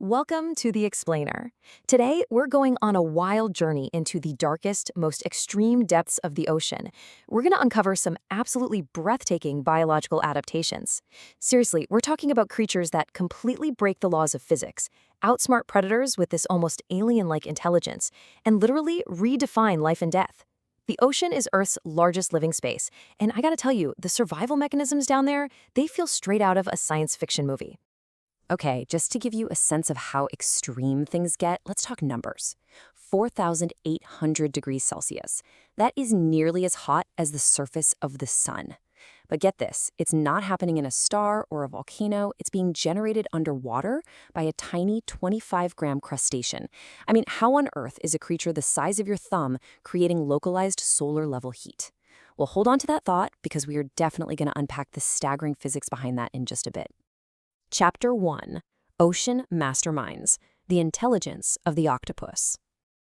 Welcome to The Explainer. Today, we're going on a wild journey into the darkest, most extreme depths of the ocean. We're going to uncover some absolutely breathtaking biological adaptations. Seriously, we're talking about creatures that completely break the laws of physics, outsmart predators with this almost alien-like intelligence, and literally redefine life and death. The ocean is Earth's largest living space, and I gotta tell you, the survival mechanisms down there, they feel straight out of a science fiction movie. Okay, just to give you a sense of how extreme things get, let's talk numbers. 4,800 degrees Celsius. That is nearly as hot as the surface of the sun. But get this, it's not happening in a star or a volcano. It's being generated underwater by a tiny 25-gram crustacean. I mean, how on earth is a creature the size of your thumb creating localized solar-level heat? Well, hold on to that thought because we are definitely going to unpack the staggering physics behind that in just a bit. Chapter 1. Ocean Masterminds, the Intelligence of the Octopus.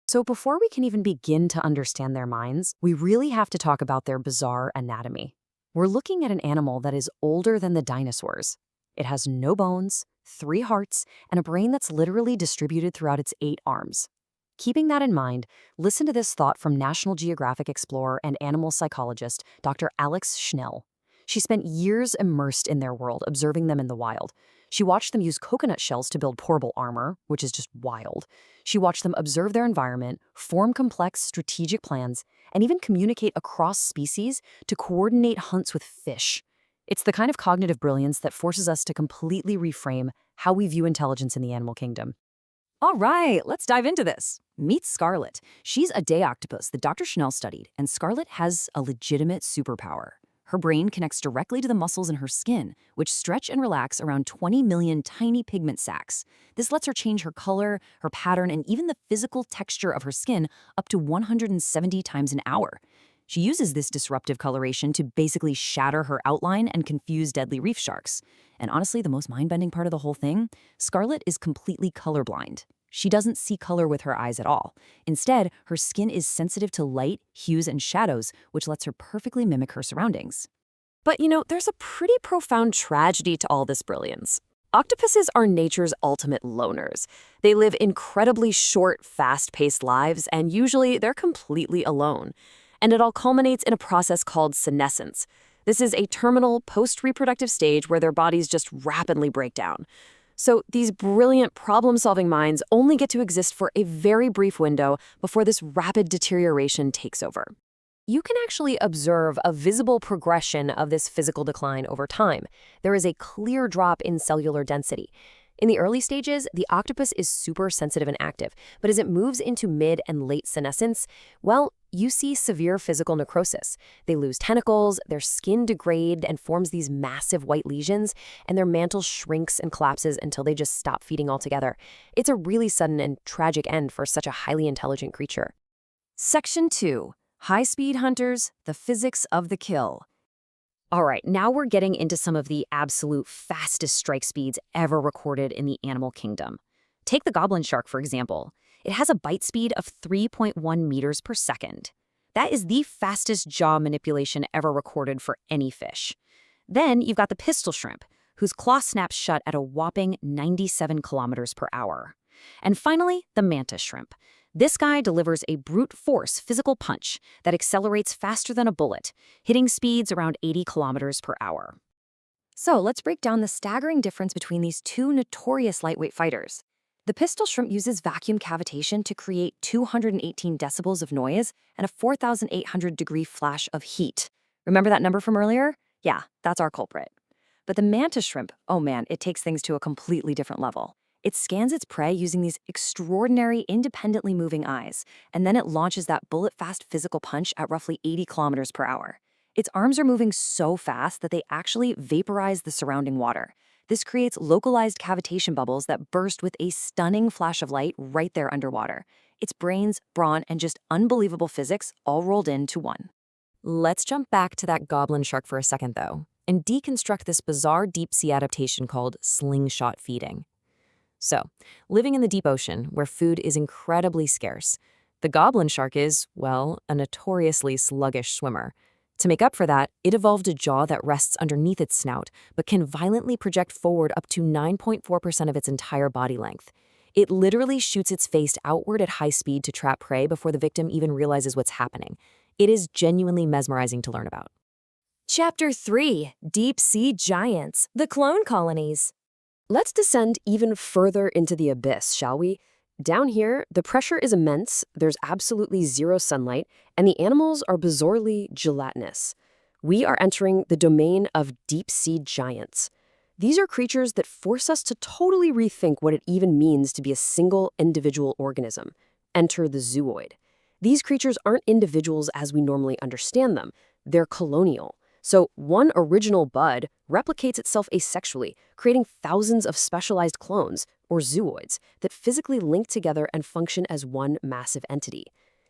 So before we can even begin to understand their minds, we really have to talk about their bizarre anatomy. We're looking at an animal that is older than the dinosaurs. It has no bones, 3 hearts, and a brain that's literally distributed throughout its 8 arms. Keeping that in mind, listen to this thought from National Geographic explorer and animal psychologist Dr. Alex Schnell. She spent years immersed in their world, observing them in the wild. She watched them use coconut shells to build portable armor, which is just wild. She watched them observe their environment, form complex strategic plans, and even communicate across species to coordinate hunts with fish. It's the kind of cognitive brilliance that forces us to completely reframe how we view intelligence in the animal kingdom. All right, let's dive into this. Meet Scarlet. She's a day octopus that Dr. Schnell studied, and Scarlet has a legitimate superpower. Her brain connects directly to the muscles in her skin, which stretch and relax around 20 million tiny pigment sacs. This lets her change her color, her pattern, and even the physical texture of her skin up to 170 times an hour. She uses this disruptive coloration to basically shatter her outline and confuse deadly reef sharks. And honestly, the most mind-bending part of the whole thing, Scarlet is completely colorblind. She doesn't see color with her eyes at all. Instead, her skin is sensitive to light, hues, and shadows, which lets her perfectly mimic her surroundings. But there's a pretty profound tragedy to all this brilliance. Octopuses are nature's ultimate loners. They live incredibly short, fast-paced lives, and usually they're completely alone. And it all culminates in a process called senescence. This is a terminal, post-reproductive stage where their bodies just rapidly break down. So these brilliant problem-solving minds only get to exist for a very brief window before this rapid deterioration takes over. You can actually observe a visible progression of this physical decline over time. There is a clear drop in cellular density. In the early stages, the octopus is super sensitive and active, but as it moves into mid and late senescence, well, you see severe physical necrosis. They lose tentacles, their skin degrades and forms these massive white lesions, and their mantle shrinks and collapses until they just stop feeding altogether. It's a really sudden and tragic end for such a highly intelligent creature. Section 2. High-speed hunters, the physics of the kill. All right, now we're getting into some of the absolute fastest strike speeds ever recorded in the animal kingdom. Take the Goblin Shark, for example. It has a bite speed of 3.1 meters per second. That is the fastest jaw manipulation ever recorded for any fish. Then you've got the pistol shrimp, whose claw snaps shut at a whopping 97 kilometers per hour. And finally, the mantis shrimp. This guy delivers a brute force physical punch that accelerates faster than a bullet, hitting speeds around 80 kilometers per hour. So let's break down the staggering difference between these two notorious lightweight fighters. The pistol shrimp uses vacuum cavitation to create 218 decibels of noise and a 4,800-degree flash of heat. Remember that number from earlier? Yeah, that's our culprit. But the mantis shrimp, oh man, it takes things to a completely different level. It scans its prey using these extraordinary, independently moving eyes, and then it launches that bullet-fast physical punch at roughly 80 kilometers per hour. Its arms are moving so fast that they actually vaporize the surrounding water. This creates localized cavitation bubbles that burst with a stunning flash of light right there underwater. It's brains, brawn, and just unbelievable physics all rolled into one. Let's jump back to that goblin shark for a second, though, and deconstruct this bizarre deep-sea adaptation called slingshot feeding. So, living in the deep ocean, where food is incredibly scarce, the goblin shark is, well, a notoriously sluggish swimmer. To make up for that, it evolved a jaw that rests underneath its snout, but can violently project forward up to 9.4% of its entire body length. It literally shoots its face outward at high speed to trap prey before the victim even realizes what's happening. It is genuinely mesmerizing to learn about. Chapter 3: Deep Sea Giants, the Clone Colonies. Let's descend even further into the abyss, shall we? Down here, the pressure is immense, there's absolutely zero sunlight, and the animals are bizarrely gelatinous. We are entering the domain of deep-sea giants. These are creatures that force us to totally rethink what it even means to be a single individual organism. Enter the zooid. These creatures aren't individuals as we normally understand them. They're colonial. So one original bud replicates itself asexually, creating thousands of specialized clones, or zooids, that physically link together and function as one massive entity.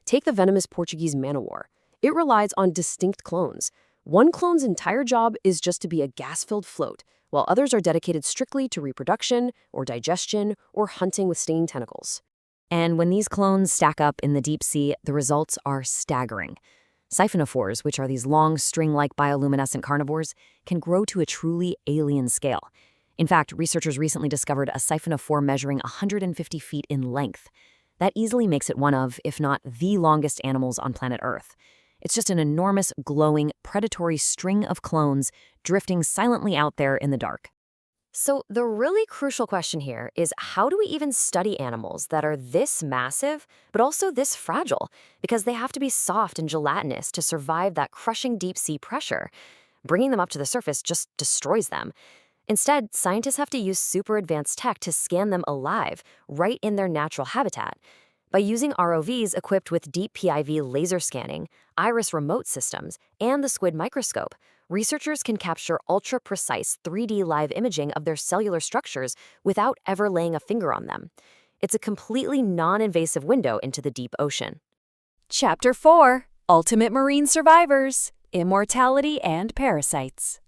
Take the venomous Portuguese man-o-war. It relies on distinct clones. One clone's entire job is just to be a gas-filled float, while others are dedicated strictly to reproduction, or digestion, or hunting with stinging tentacles. And when these clones stack up in the deep sea, the results are staggering. Siphonophores, which are these long, string-like bioluminescent carnivores, can grow to a truly alien scale. In fact, researchers recently discovered a siphonophore measuring 150 feet in length. That easily makes it one of, if not the longest animals on planet Earth. It's just an enormous, glowing, predatory string of clones drifting silently out there in the dark. So the really crucial question here is, how do we even study animals that are this massive, but also this fragile? Because they have to be soft and gelatinous to survive that crushing deep-sea pressure. Bringing them up to the surface just destroys them. Instead, scientists have to use super advanced tech to scan them alive, right in their natural habitat. By using ROVs equipped with deep PIV laser scanning, iris remote systems, and the squid microscope, researchers can capture ultra-precise 3D live imaging of their cellular structures without ever laying a finger on them. It's a completely non-invasive window into the deep ocean. Chapter 4: Ultimate Marine Survivors, Immortality and Parasites.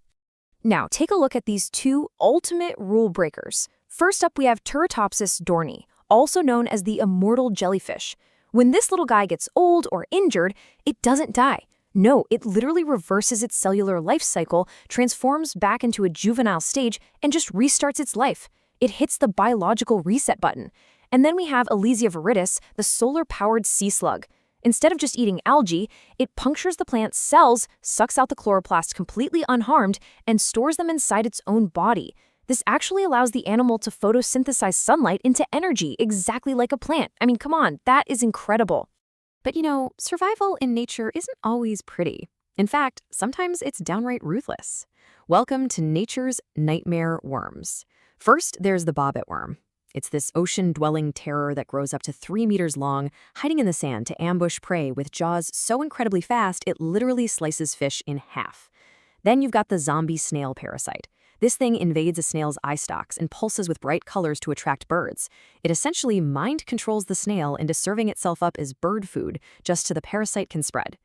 Now, take a look at these two ultimate rule breakers. First up, we have Turritopsis dohrnii, also known as the immortal jellyfish. When this little guy gets old or injured, it doesn't die. No, it literally reverses its cellular life cycle, transforms back into a juvenile stage, and just restarts its life. It hits the biological reset button. And then we have Elysia viridis, the solar-powered sea slug. Instead of just eating algae, it punctures the plant's cells, sucks out the chloroplasts completely unharmed, and stores them inside its own body. This actually allows the animal to photosynthesize sunlight into energy, exactly like a plant. I mean, come on, that is incredible. But you know, survival in nature isn't always pretty. In fact, sometimes it's downright ruthless. Welcome to nature's nightmare worms. First, there's the bobbit worm. It's this ocean-dwelling terror that grows up to 3 meters long, hiding in the sand to ambush prey with jaws so incredibly fast it literally slices fish in half. Then you've got the zombie snail parasite. This thing invades a snail's eye stalks and pulses with bright colors to attract birds. It essentially mind controls the snail into serving itself up as bird food, just so the parasite can spread.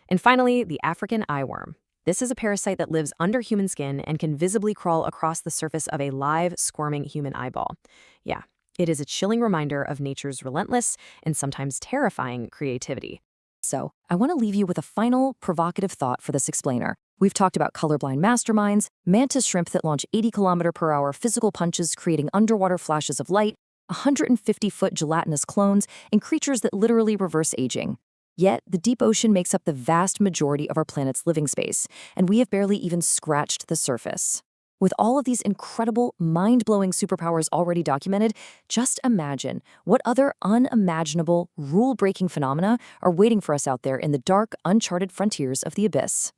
And finally, the African eyeworm. This is a parasite that lives under human skin and can visibly crawl across the surface of a live, squirming human eyeball. Yeah, it is a chilling reminder of nature's relentless and sometimes terrifying creativity. So, I want to leave you with a final, provocative thought for this explainer. We've talked about colorblind masterminds, mantis shrimp that launch 80-kilometer-per-hour physical punches creating underwater flashes of light, 150-foot gelatinous clones, and creatures that literally reverse aging. Yet, the deep ocean makes up the vast majority of our planet's living space, and we have barely even scratched the surface. With all of these incredible, mind-blowing superpowers already documented, just imagine what other unimaginable, rule-breaking phenomena are waiting for us out there in the dark, uncharted frontiers of the abyss.